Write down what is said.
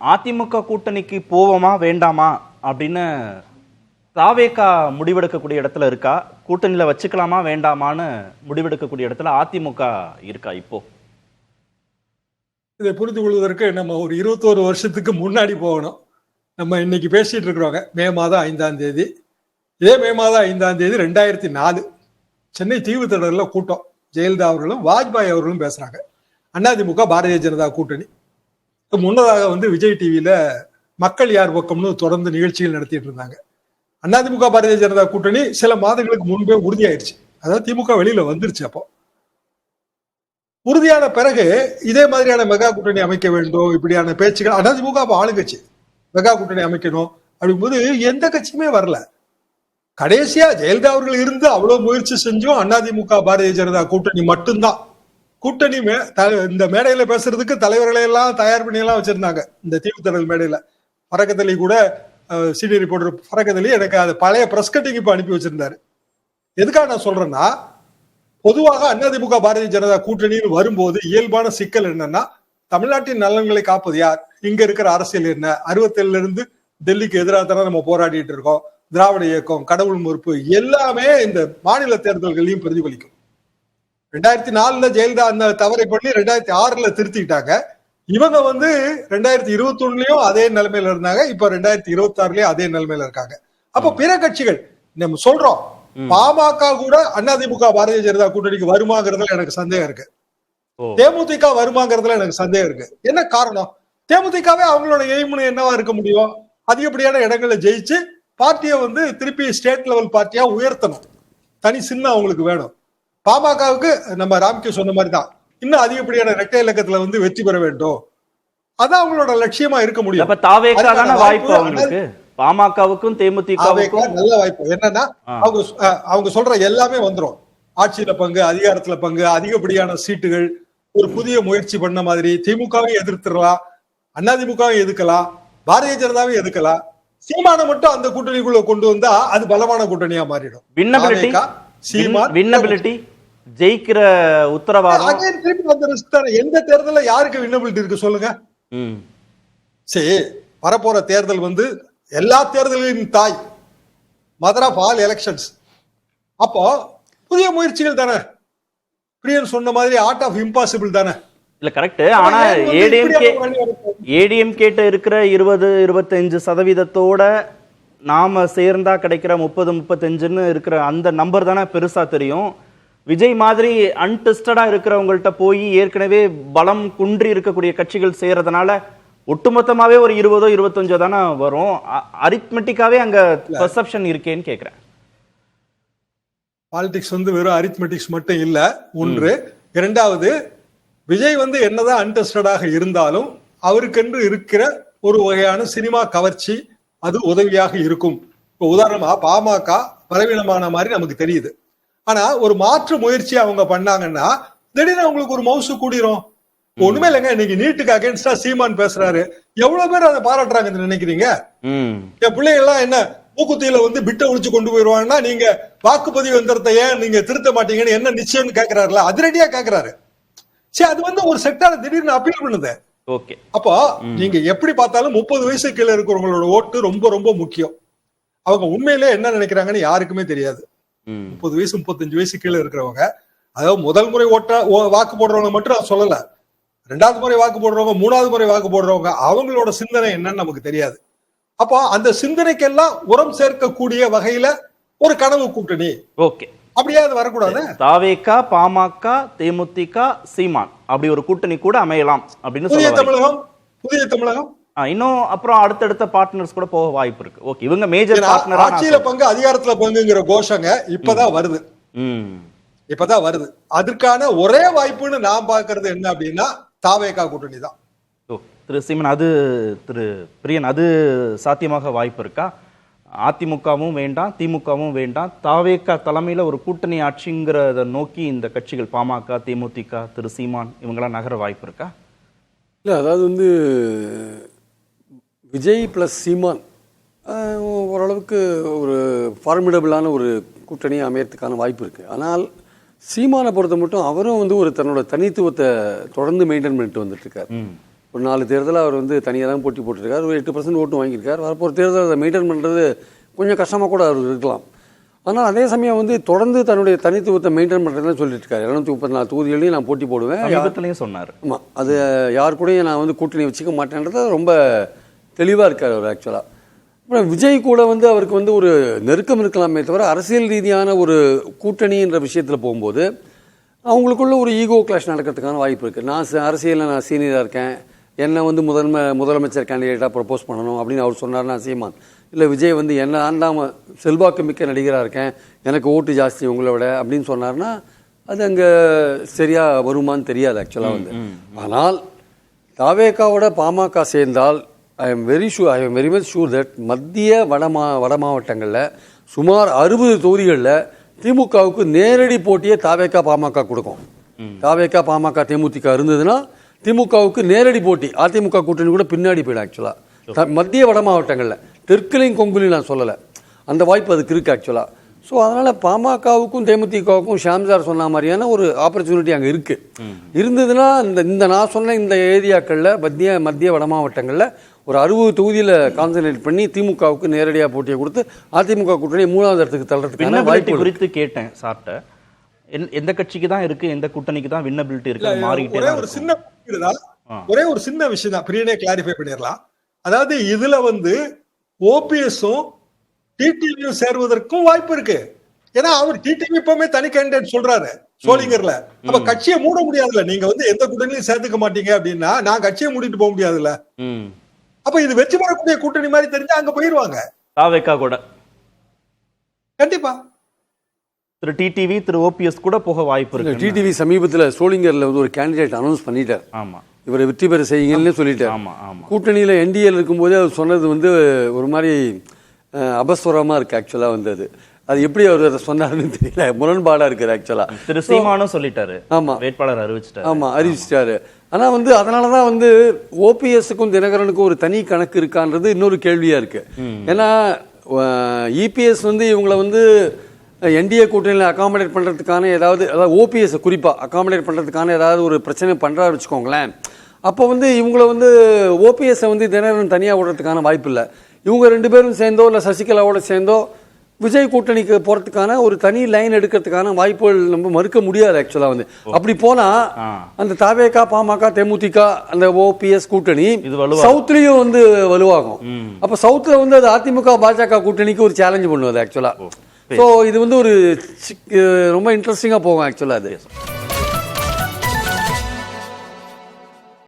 அதிமுக கூட்டணிக்கு போவோமா வேண்டாமா அப்படின்னு தாவேகா முடிவெடுக்கக்கூடிய இடத்துல இருக்கா? கூட்டணியில வச்சுக்கலாமா வேண்டாமான்னு முடிவெடுக்கக்கூடிய இடத்துல அதிமுக இருக்கா? இப்போ இதை புரிந்து கொள்வதற்கு நம்ம ஒரு 21 வருஷத்துக்கு முன்னாடி போகணும். நம்ம இன்னைக்கு பேசிட்டு இருக்கிறோங்க மே மாதம் 5ஆம் தேதி. இதே மே மாதம் 5ஆம் தேதி 2004 சென்னை தீவுத்திடல்ல கூட்டம். ஜெயலலிதா அவர்களும் வாஜ்பாய் அவர்களும் பேசுறாங்க. அதிமுக பாரதிய ஜனதா கூட்டணி. முன்னதாக விஜய் டிவியில மக்கள் யார் பக்கம்னு தொடர்ந்து நிகழ்ச்சிகள் நடத்திட்டு இருந்தாங்க. அதிமுக பாரதிய ஜனதா கூட்டணி சில மாதங்களுக்கு முன்பே உறுதியாயிருச்சு. அதாவது திமுக வெளியில வந்துருச்சு. அப்போ உறுதியான பிறகு இதே மாதிரியான மெகா கூட்டணி அமைக்க வேண்டும் இப்படியான பேச்சுகள். அதிமுக ஆளுங்கட்சி மெகா கூட்டணி அமைக்கணும் அப்படிங்கும்போது எந்த கட்சியுமே வரல. கடைசியா ஜெயலலிதா அவர்கள் இருந்து அவ்வளவு முயற்சி செஞ்சும் அதிமுக பாரதிய ஜனதா கூட்டணி மட்டும்தான். கூட்டணி இந்த மேடையில பேசுறதுக்கு தலைவர்களை எல்லாம் தயார் பண்ணி எல்லாம் வச்சிருந்தாங்க. இந்த தீவுத்திடல் மேடையில பறக்கத்தலி கூட சீனியர் ரிப்போர்ட்டர் பறக்கத்தலி எனக்கு அது பழைய பிரஸ் கட்டிங் இப்ப அனுப்பி வச்சிருந்தாரு. எதுக்காக நான் சொல்றேன்னா, பொதுவாக அதிமுக பாரதிய ஜனதா கூட்டணியில் வரும்போது இயல்பான சிக்கல் என்னன்னா, தமிழ்நாட்டின் நலன்களை காப்பது யார்? இங்க இருக்கிற அரசியல் என்ன? 67 இருந்து டெல்லிக்கு எதிராக தானே நம்ம போராடிட்டு இருக்கோம். திராவிட இயக்கம், கடவுள் மறுப்பு எல்லாமே இந்த மாநில தேர்தல்களையும் பிரதிபலிக்கும். 2004 ஜெயலலிதா அந்த தவறை பண்ணி 2006 திருத்திக்கிட்டாங்க. இவங்க 2021லயும் அதே நிலைமையில இருந்தாங்க. இப்ப 2026லயும் அதே நிலைமையில இருக்காங்க. அப்ப பிற கட்சிகள் நம்ம சொல்றோம், பாமக கூட அதிமுக பாரதிய ஜனதா கூட்டணிக்கு வருமாங்கிறதுல எனக்கு சந்தேகம் இருக்கு. தேமுதிக வருமாங்கிறதுல எனக்கு சந்தேகம் இருக்கு. என்ன காரணம்? தேமுதிகவே அவங்களோட எய்ம்னு என்னவா இருக்க முடியும்? அதிகப்படியான இடங்களை ஜெயிச்சு பார்ட்டியை திருப்பி ஸ்டேட் லெவல் பார்ட்டியா உயர்த்தணும். தனி சின்னம் அவங்களுக்கு வேணும். பாமகவுக்கு நம்ம ராம்கே சொன்ன மாதிரி தான், இன்னும் அதிகப்படியான இரட்டை இலக்கத்துல வெற்றி பெற வேண்டும். அதான் அவங்களோட லட்சியமா இருக்க முடியும். அப்ப தாவேகாதான வாய்ப்பு அவங்களுக்கு, பாமகவுக்கும் தேமுதிகவுக்கும் நல்ல வாய்ப்பு. என்னன்னா அவங்க சொல்ற எல்லாமே வந்துரும். ஆட்சியில பங்கு, அதிகாரத்துல பங்கு, அதிகப்படியான சீட்டுகள், ஒரு புதிய முயற்சி பண்ண மாதிரி. திமுகவை எதிர்த்துடலாம், அதிமுகவை எதுக்கலாம், பாரதிய ஜனதாவை எதுக்கலாம். சீமானை மட்டும் அந்த கூட்டணிக்குள்ள கொண்டு வந்தா அது பலமான கூட்டணியா மாறிடும். வின்னபிலிட்டி ஜெயிக்கிற உத்தரவாதம் எந்த தேர்தல யாருக்கு வின்னபிலிட்டி இருக்கு சொல்லுங்க. சரி, வரப்போற தேர்தல் எல்லா தேர்தலின் தாய், மதர் ஆஃப் ஆல் எலெக்ஷன்ஸ். அப்போ புதிய முயற்சிகள் தானே. பிரியன் சொன்ன மாதிரி ஆர்ட் ஆஃப் இம்பாசிபிள் தானே. இல்ல கரெக்ட். ஆனா ஏடிஎம்கே இருக்கிற 20-25% நாம சேர்ந்தா கிடைக்கிற 30-35ன்னு இருக்கிற அந்த நம்பர் தானே பெருசா தெரியும். விஜய் மாதிரி அன்டெஸ்டடா இருக்கிறவங்கள்ட்ட போய் ஏற்கனவே பலம் குன்றி இருக்கக்கூடிய கட்சிகள் செய்யறதுனால ஒட்டுமொத்தமாவே ஒரு 20-25 தானே வரும். அரித்மெட்டிக்காவே அங்க பெர்செப்ஷன் இருக்கேன்னு கேக்குறேன். பாலிடிக்ஸ் வெறும் அரித்மெட்டிக்ஸ் மட்டும் இல்ல. ஒன்று. இரண்டாவது, விஜய் என்னதான் அன்டெஸ்டடாக இருந்தாலும் அவருக்கென்று இருக்கிற ஒரு வகையான சினிமா கவர்ச்சி அது உதவியாக இருக்கும். இப்போ உதாரணமா பாமக பலவீனமான மாதிரி நமக்கு தெரியுது. ஆனா ஒரு மாற்று முயற்சி அவங்க பண்ணாங்கன்னா திடீர்னு அவங்களுக்கு ஒரு மவுசு கூடிரும். ஒண்ணுமே இல்லைங்க, இன்னைக்கு நீட்டுக்கு அகைன்ஸ்டா சீமான் பேசுறாரு. எவ்வளவு பேர் அதை பாராட்டுறாங்கன்னு நினைக்கிறீங்க? என் பிள்ளைங்க எல்லாம் என்ன மூக்குத்தியில பிட்ட ஒழிச்சு கொண்டு போயிருவாங்கன்னா, நீங்க வாக்குப்பதிவு எந்திரத்தை ஏன் நீங்க திருத்த மாட்டீங்கன்னு என்ன நிச்சயம்னு கேக்குறாருல, அதிரடியா கேக்குறாரு. சரி, அது ஒரு செக்டார திடீர்னு அப்பீல் பண்ணுது. அப்போ நீங்க எப்படி பார்த்தாலும் 30 வயசு கீழே இருக்கிறவங்களோட ஓட்டு ரொம்ப ரொம்ப முக்கியம். அவங்க உண்மையிலே என்ன நினைக்கிறாங்கன்னு யாருக்குமே தெரியாது. 30 வயசு 35 வயசு கீழே இருக்கிறவங்க, அதாவது முதல் முறை வாக்கு போடுறவங்க மட்டும் நான் சொல்லல, 2வது முறை வாக்கு போடுறவங்க, 3வது முறை வாக்கு போடுறவங்க, அவங்களோட சிந்தனை என்னன்னு நமக்கு தெரியாது. அப்போ அந்த சிந்தனைக்கெல்லாம் உரம் சேர்க்கக்கூடிய வகையில ஒரு கனவு கூட்டணி அப்படியாவது வரக்கூடாது. தாவேகா, பாமக, தேமுதிக, சீமான் அப்படி ஒரு கூட்டணி கூட அமையலாம் அப்படின்னு புதிய தமிழகம் இன்னும் அப்புறம் அடுத்தடுத்த பார்ட்னர்ஸ் கூட போக வாய்ப்பு இருக்கு. ஓகே, இவங்க மேஜர் பார்ட்னர். ஆட்சியில பங்கு, அதிகாரத்துல பங்குங்கிற கோஷங்க இப்பதான் வருது. அதற்கான ஒரே வாய்ப்புன்னு நான் பாக்குறது என்ன அப்படின்னா தாவேகா கூட்டணி தான். திரு சீமன், அது திரு பிரியன், அது சாத்தியமாக வாய்ப்பு இருக்கா? அதிமுகவும் வேண்டாம், திமுகவும் வேண்டாம், தாவேகா தலைமையில ஒரு கூட்டணி ஆட்சிங்கிறத நோக்கி இந்த கட்சிகள் பாமக, தேமுதிக, திரு சீமான் இவங்கெல்லாம் நகர வாய்ப்பு இருக்கா? இல்லை, அதாவது விஜய் பிளஸ் சீமான் ஓரளவுக்கு ஒரு ஃபார்மிடபிளான ஒரு கூட்டணியை அமையறதுக்கான வாய்ப்பு இருக்குது. ஆனால் சீமானை பொறுத்த மட்டும் அவரும் ஒரு தன்னோட தனித்துவத்தை தொடர்ந்து மெயின்டைன் பண்ணிட்டு வந்துட்டு இருக்காரு. ஒரு 4 தேர்தலில் அவர் வந்து தனியாக தான் போட்டி போட்டிருக்காரு. ஒரு 8% ஓட்டு வாங்கியிருக்கார். வரப்போகிற தேர்தல் அதை மெயின்டைன் பண்ணுறது கொஞ்சம் கஷ்டமாக கூட அவர் இருக்கலாம். ஆனால் அதே சமயம் வந்து தொடர்ந்து தன்னுடைய தனித்துவத்தை மெயின்டைன் பண்ணுறதுன்னு சொல்லிட்டு இருக்காரு. 234 தொகுதிகளையும் நான் போட்டி போடுவேன், சமீபத்திலையும் சொன்னார். ஆமாம், அது யார் கூடயும் நான் வந்து கூட்டணி வச்சுக்க மாட்டேன்றத ரொம்ப தெளிவாக இருக்கார் அவர் ஆக்சுவலாக. அப்புறம் விஜய் கூட வந்து அவருக்கு வந்து ஒரு நெருக்கம் இருக்கலாமே தவிர அரசியல் ரீதியான ஒரு கூட்டணின்ற விஷயத்தில் போகும்போது அவங்களுக்குள்ள ஒரு ஈகோ கிளாஷ் நடக்கிறதுக்கான வாய்ப்பு இருக்குது. அரசியலில் நான் சீனியராக இருக்கேன், என்னை வந்து முதலமைச்சர் கேண்டிடேட்டாக ப்ரப்போஸ் பண்ணணும் அப்படின்னு அவர் சொன்னார்னா சீமான், இல்லை விஜய் வந்து என்ன ஆண்டாம செல்வாக்கு மிக்க நடிகராக இருக்கேன், எனக்கு ஓட்டு ஜாஸ்தி உங்களை விட அப்படின்னு சொன்னார்னா அது அங்கே சரியாக வருமானு தெரியாது ஆக்சுவலாக வந்து. ஆனால் தாவேகாவோட பாமக சேர்ந்தால் I am very much sure that மத்திய வட மாவட்டங்களில் சுமார் 60 தொகுதிகளில் திமுகவுக்கு நேரடி போட்டியை தாவேகா பாமக கொடுக்கும். தாவேகா பாமக தேமுதிக இருந்ததுன்னா திமுகவுக்கு நேரடி போட்டி, அதிமுக கூட்டணி கூட பின்னாடி போயிடும் ஆக்சுவலாக மத்திய வட மாவட்டங்களில். தெற்குலையும் கொங்குலையும் நான் சொல்லலை, அந்த வாய்ப்பு அதுக்கு இருக்குது ஆக்சுவலாக. ஸோ அதனால் பாமகவுக்கும் தேமுதிகவுக்கும் ஷாம் சார் சொன்ன மாதிரியான ஒரு ஆப்பர்ச்சுனிட்டி அங்கே இருக்குது. இருந்ததுன்னா இந்த நான் சொன்ன இந்த ஏரியாக்களில் மத்திய வட மாவட்டங்களில் ஒரு 60 தொகுதியில் கான்சன்ட்ரேட் பண்ணி திமுகவுக்கு நேரடியாக போட்டியை கொடுத்து அதிமுக கூட்டணி 3வது இடத்துக்கு தள்ளுறதுக்கான வாய்ப்பு குறித்து கேட்டேன் சார்ட்ட. எந்த கட்சிக்கு தான் இருக்கு, எந்த கூட்டணிக்கு தான் வின்னபிலிட்டி இருக்கு, மாறிட்டே ஒரே ஒரு சின்ன விஷயம் தான் பிரியனே கிளாரிஃபை பண்ணிடலாம். அதாவது இதுல வந்து ஓபிஎஸும் டிடிவியும் சேர்வதற்கும் வாய்ப்பு இருக்கு. ஏன்னா அவர் டிடிவி இப்பவுமே தனி கேண்டிடேட் சொல்றாரு சோளிங்கர்ல. அப்ப கட்சியை மூட முடியாதுல்ல, நீங்க வந்து எந்த கூட்டணியும் சேர்த்துக்க மாட்டீங்க அப்படின்னா நான் கட்சியை மூடிட்டு போக முடியாதுல்ல. அப்ப இது வெற்றி பெறக்கூடிய கூட்டணி மாதிரி தெரிஞ்சா அங்க போயிருவாங்க தாவேகா கூட. கண்டிப்பா திரு டிடிவி திரு ஓபிஎஸ் கூட போக வாய்ப்பு இருக்கு. டிடிவி சமீபத்தில் சோளிங்கர்ல வந்து ஒரு கேண்டிடேட் அனௌன்ஸ் பண்ணிட்டார். ஆமா, இவரை வெற்றி பெற செய்யுங்கன்னு சொல்லிட்டார். ஆமா ஆமா. கூட்டணியில் என்டிஏல இருக்கும்போதே அவர் சொன்னது வந்து ஒரு மாதிரி அபஸ்வரமா இருக்கு ஆக்சுவலா வந்து. அது எப்படி அவர் அதை சொன்னாருன்னு தெரியல, முரண்பாடா இருக்காரு ஆக்சுவலா. திரு சீமானும் சொல்லிட்டாரு. ஆமா, வேட்பாளர் அறிவிச்சிட்டாரு. ஆமா, அறிவிச்சிட்டாரு. ஆனா வந்து அதனாலதான் வந்து ஓபிஎஸ்க்கும் தினகரனுக்கும் ஒரு தனி கணக்கு இருக்கான்றது இன்னொரு கேள்வியா இருக்கு. ஏன்னா இபிஎஸ் வந்து இவங்களை வந்து என்டிஏ கூட்டணியில் அகாமடேட் பண்ணுறதுக்கான அதாவது ஓபிஎஸ் குறிப்பாக அகாமடேட் பண்ணுறதுக்கான ஏதாவது ஒரு பிரச்சனை பண்ணுறாரு வச்சுக்கோங்களேன். அப்போ வந்து இவங்கள வந்து ஓபிஎஸ்ஸை வந்து தினகரன் தனியாக விடுறதுக்கான வாய்ப்பு இல்லை. இவங்க 2 பேரும் சேர்ந்தோ இல்லை சசிகலாவோட சேர்ந்தோ விஜய் கூட்டணிக்கு போகிறதுக்கான ஒரு தனி லைன் எடுக்கிறதுக்கான வாய்ப்புகள் நம்ம மறுக்க முடியாது ஆக்சுவலாக வந்து. அப்படி போனால் அந்த தாவேகா பாமக தேமுதிக அந்த ஓபிஎஸ் கூட்டணி சவுத்லேயும் வந்து வலுவாகும். அப்போ சவுத்தில் வந்து அது அதிமுக பாஜக கூட்டணிக்கு ஒரு சேலஞ்ச் பண்ணுவது ஆக்சுவலாக. ஸோ இது வந்து ஒரு ரொம்ப இன்ட்ரெஸ்டிங்காக போகும் ஆக்சுவலாக அது.